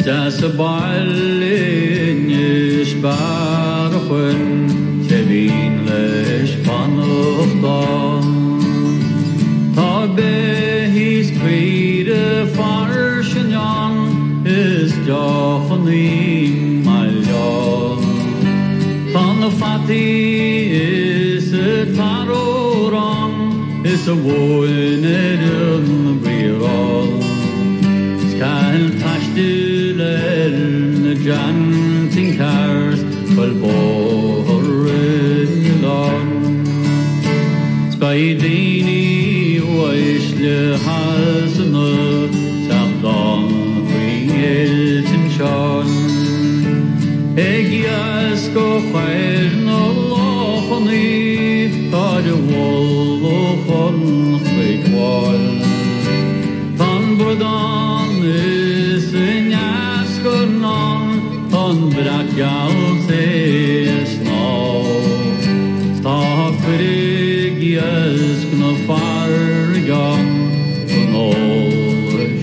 Das Ballin is barchen Tevin lesh panuchtan Ta behis kvide farshenyan Is jochanim malyan Panufati is a taroran Is a woinedun viral Skal tashtiler Janting cars Well borrelan Spaidini Waishle Hasna Sabdan Frieltin Shan Egiasko Khairn Allahani Tad Wallohan Khwal Tan Burdan is Nyaskonan Tan Brakal Sesna Staperigias Kna Fargan Nol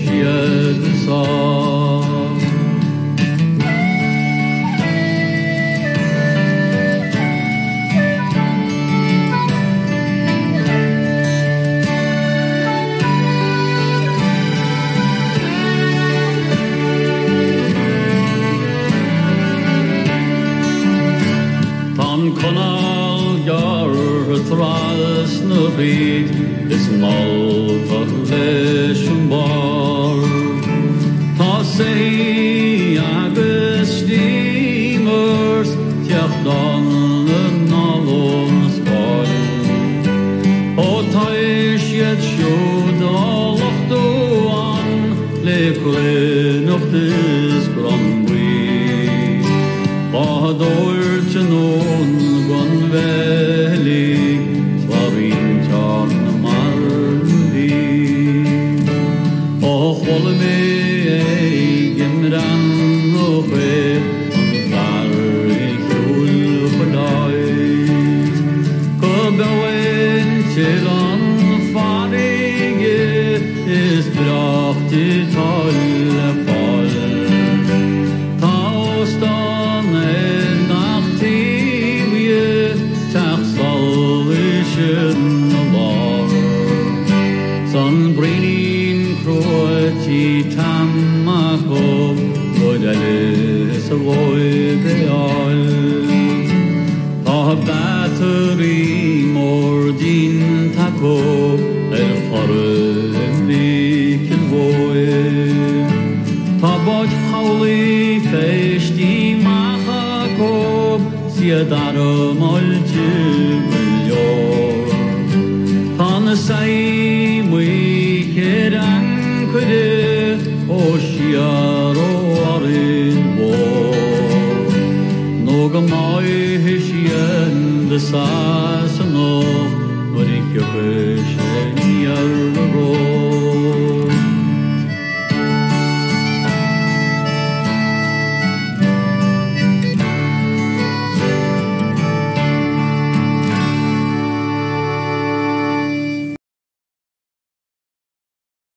Shiedsa Conal gar tras nubid is mal verleshun bar ta sei agustimers tjachdan nalon spar o taish yet shud alachtuan leklen of this grandwi Bahador tnon gon velig Slavin tarn mardi O holme gemran o fe Antar ikul khudait Kobawen chelan farige Is brachti tal fal Taostan Son breeding croati tamako Vodalis avoy beal Ta battery mordin tako farvik voy Ta bot hawli feshti mahako Siadar moljul Tan say we keran kude o shiaro are